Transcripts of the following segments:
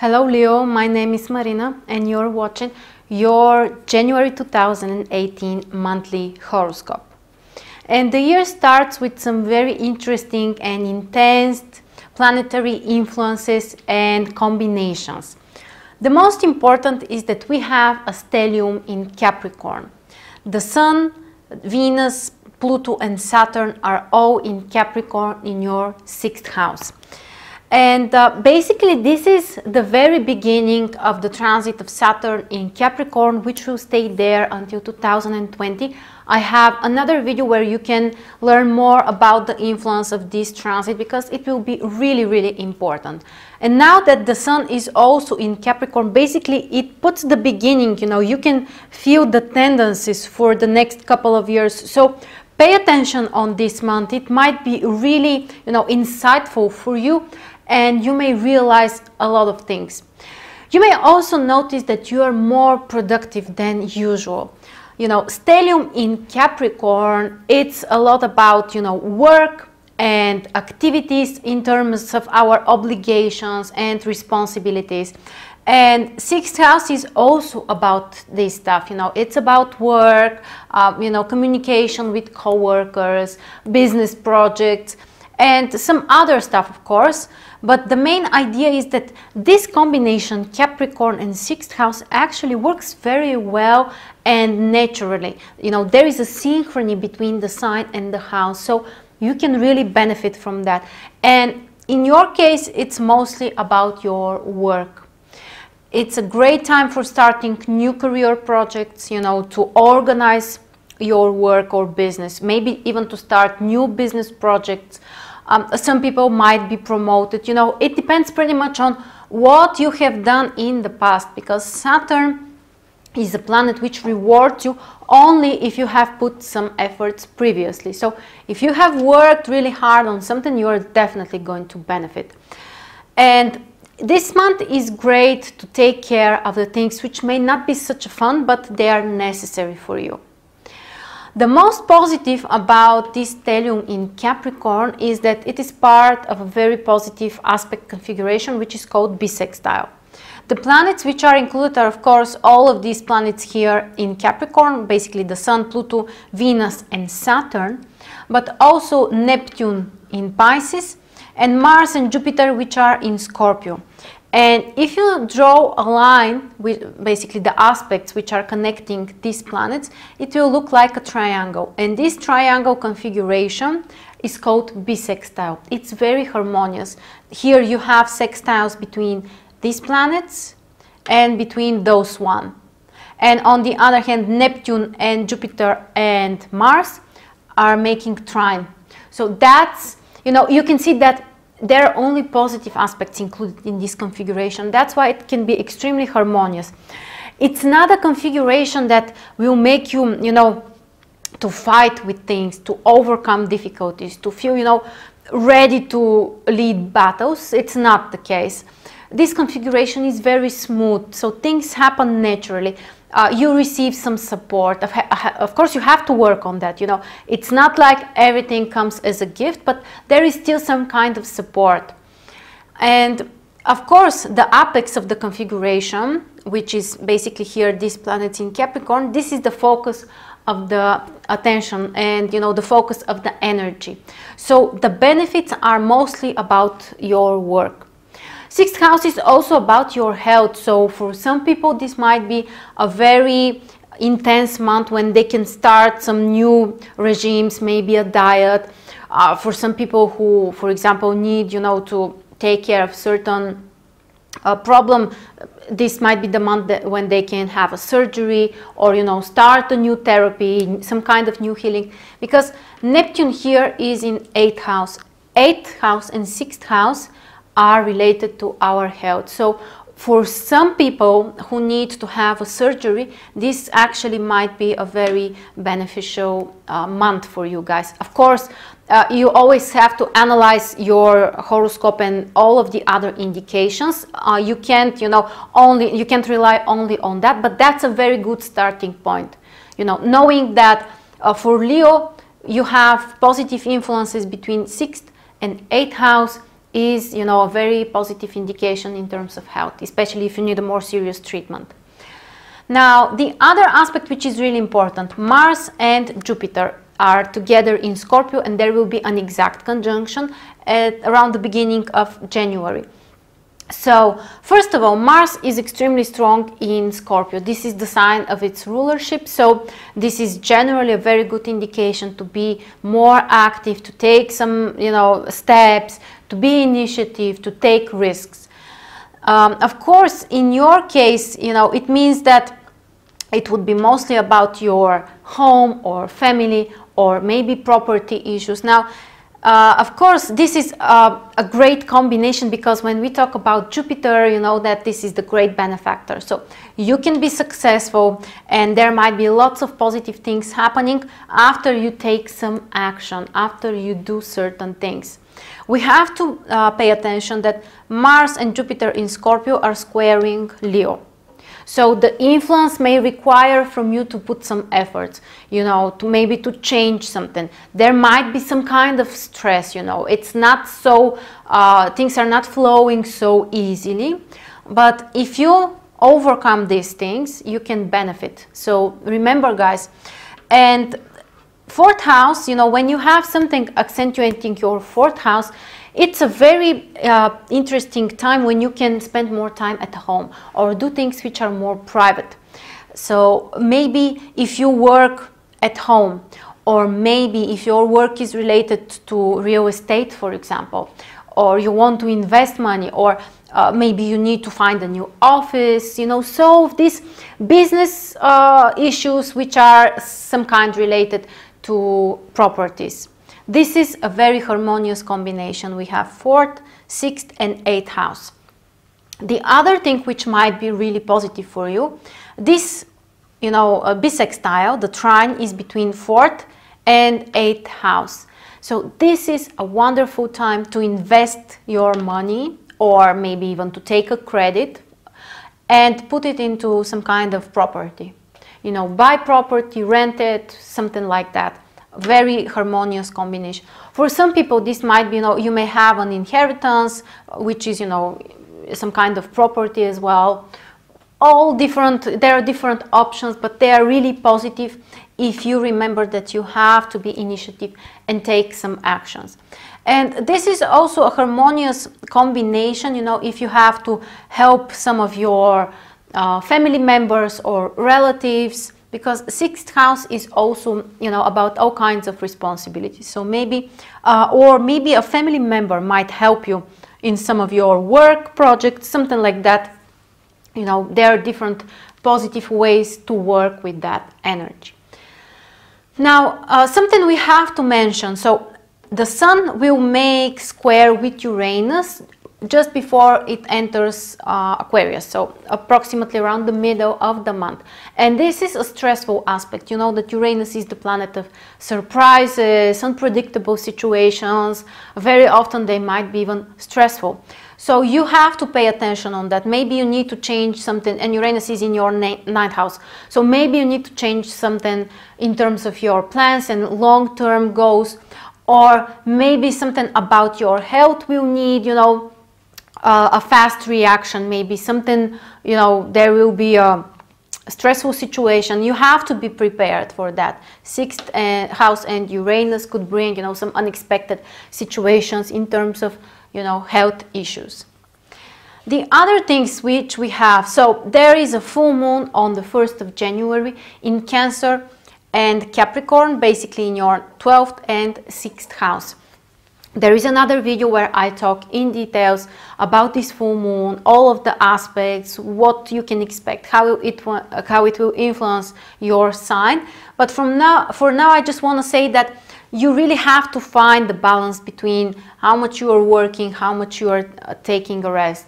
Hello Leo, my name is Marina and you're watching your January 2018 monthly horoscope. And the year starts with some very interesting and intense planetary influences and combinations. The most important is that we have a stellium in Capricorn. The Sun, Venus, Pluto and Saturn are all in Capricorn in your 6th house. And basically this is the very beginning of the transit of Saturn in Capricorn, which will stay there until 2020. I have another video where you can learn more about the influence of this transit because it will be really important. And now that the Sun is also in Capricorn, basically it puts the beginning, you can feel the tendencies for the next couple of years. So pay attention on this month. It might be really, insightful for you, and you may realize a lot of things. You may also notice that you are more productive than usual. Stellium in Capricorn, it's a lot about, work and activities in terms of our obligations and responsibilities. And 6th house is also about this stuff, it's about work, communication with co-workers, business projects, and some other stuff, of course. But the main idea is that this combination, Capricorn and 6th house, actually works very well and naturally. There is a synchrony between the sign and the house, so you can really benefit from that. And in your case, it's mostly about your work. It's a great time for starting new career projects, to organize your work or business, maybe even to start new business projects. Some people might be promoted, it depends pretty much on what you have done in the past, because Saturn is a planet which rewards you only if you have put some efforts previously. So if you have worked really hard on something, you are definitely going to benefit. And this month is great to take care of the things which may not be such fun, but they are necessary for you. The most positive about this stellium in Capricorn is that it is part of a very positive aspect configuration, which is called bisextile. The planets which are included are, of course, all of these planets here in Capricorn, basically the Sun, Pluto, Venus and Saturn, but also Neptune in Pisces and Mars and Jupiter, which are in Scorpio. And if you draw a line with basically the aspects which are connecting these planets, it will look like a triangle. And this triangle configuration is called bisextile. It's very harmonious. Here you have sextiles between these planets and between those one. And on the other hand, Neptune and Jupiter and Mars are making trine. So that's, you can see that there are only positive aspects included in this configuration. That's why it can be extremely harmonious. It's not a configuration that will make you, to fight with things, to overcome difficulties, to feel, ready to lead battles. It's not the case. This configuration is very smooth, so things happen naturally. You receive some support. Of course, you have to work on that, It's not like everything comes as a gift, but there is still some kind of support. And of course, the apex of the configuration, which is basically here, these planets in Capricorn, this is the focus of the attention and, the focus of the energy. So the benefits are mostly about your work. 6th house is also about your health, so for some people this might be a very intense month when they can start some new regimes, maybe a diet. For some people who, for example, need, to take care of certain problem, this might be the month when they can have a surgery or, start a new therapy, some kind of new healing, because Neptune here is in 8th house. 8th house and 6th house are related to our health. So for some people who need to have a surgery, this actually might be a very beneficial month for you guys. Of course, you always have to analyze your horoscope and all of the other indications. You can't, you can't rely only on that, but that's a very good starting point. Knowing that for Leo, you have positive influences between 6th and 8th house, is, you know, a very positive indication in terms of health, especially if you need a more serious treatment. Now, the other aspect which is really important, Mars and Jupiter are together in Scorpio, and there will be an exact conjunction at around the beginning of January. So, first of all, Mars is extremely strong in Scorpio. This is the sign of its rulership, so this is generally a very good indication to be more active, to take some, you know, steps, to be initiative, to take risks. Of course, in your case, you know, it means that it would be mostly about your home or family or maybe property issues. Now, of course, this is a great combination, because when we talk about Jupiter, you know that this is the great benefactor. So you can be successful, and there might be lots of positive things happening after you take some action, after you do certain things. We have to pay attention that Mars and Jupiter in Scorpio are squaring Leo. So the influence may require from you to put some efforts, you know, to maybe to change something. There might be some kind of stress, you know, it's not so, things are not flowing so easily. But if you overcome these things, you can benefit. So remember, guys, and fourth house, you know, when you have something accentuating your fourth house, it's a very interesting time when you can spend more time at home or do things which are more private. So maybe if you work at home, or maybe if your work is related to real estate, for example, or you want to invest money, or maybe you need to find a new office, you know, solve these business issues which are some kind related to properties. This is a very harmonious combination. We have 4th, 6th and 8th house. The other thing which might be really positive for you, this, you know, bisextile, the trine is between 4th and 8th house. So this is a wonderful time to invest your money, or maybe even to take a credit and put it into some kind of property. You know, buy property, rent it, something like that. Very harmonious combination. For some people, this might be, you know, you may have an inheritance, which is, you know, some kind of property as well. All different, there are different options, but they are really positive if you remember that you have to be initiative and take some actions. And this is also a harmonious combination, you know, if you have to help some of your family members or relatives, because 6th house is also, you know, about all kinds of responsibilities. So maybe, or maybe a family member might help you in some of your work projects, something like that. You know, there are different positive ways to work with that energy. Now, something we have to mention. So the Sun will make square with Uranus just before it enters Aquarius, so approximately around the middle of the month. And this is a stressful aspect. You know that Uranus is the planet of surprises, unpredictable situations. Very often they might be even stressful. So you have to pay attention on that. Maybe you need to change something, and Uranus is in your 9th house. So maybe you need to change something in terms of your plans and long-term goals, or maybe something about your health will need, you know, a fast reaction. Maybe something, you know, there will be a stressful situation. You have to be prepared for that. 6th house and Uranus could bring, you know, some unexpected situations in terms of, you know, health issues. The other things which we have, so there is a full moon on the 1st of January in Cancer and Capricorn, basically in your 12th and 6th house. There is another video where I talk in details about this full moon, all of the aspects, what you can expect, how it will influence your sign. But for now, I just want to say that you really have to find the balance between how much you are working, how much you are taking a rest.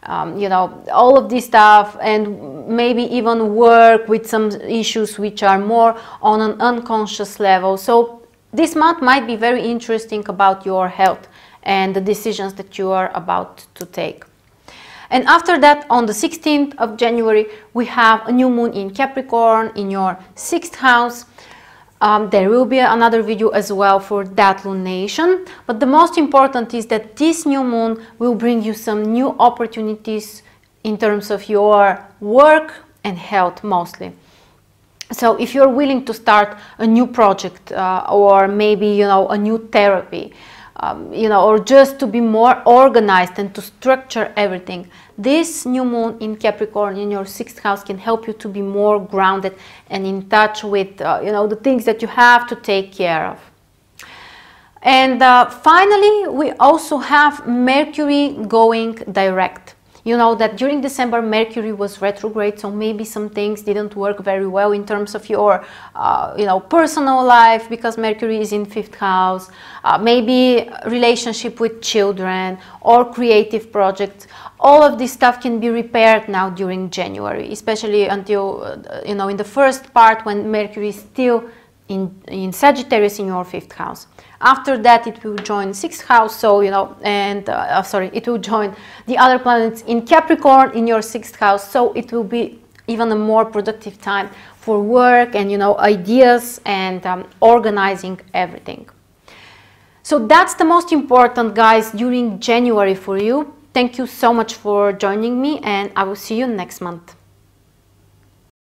You know, all of this stuff, and maybe even work with some issues which are more on an unconscious level. So this month might be very interesting about your health and the decisions that you are about to take. And after that, on the 16th of January, we have a new moon in Capricorn in your 6th house. There will be another video as well for that lunation, but the most important is that this new moon will bring you some new opportunities in terms of your work and health mostly. So if you're willing to start a new project or maybe, you know, a new therapy, you know, or just to be more organized and to structure everything, this new moon in Capricorn in your 6th house can help you to be more grounded and in touch with, you know, the things that you have to take care of. And finally, we also have Mercury going direct. You know that during December Mercury was retrograde, so maybe some things didn't work very well in terms of your you know, personal life, because Mercury is in 5th house, maybe relationship with children or creative projects. All of this stuff can be repaired now during January, especially until you know, in the first part when Mercury is still in Sagittarius in your 5th house. After that it will join 6th house, so you know, and sorry, it will join the other planets in Capricorn in your 6th house, so it will be even a more productive time for work and, you know, ideas and organizing everything. So that's the most important, guys, during January for you. Thank you so much for joining me, and I will see you next month.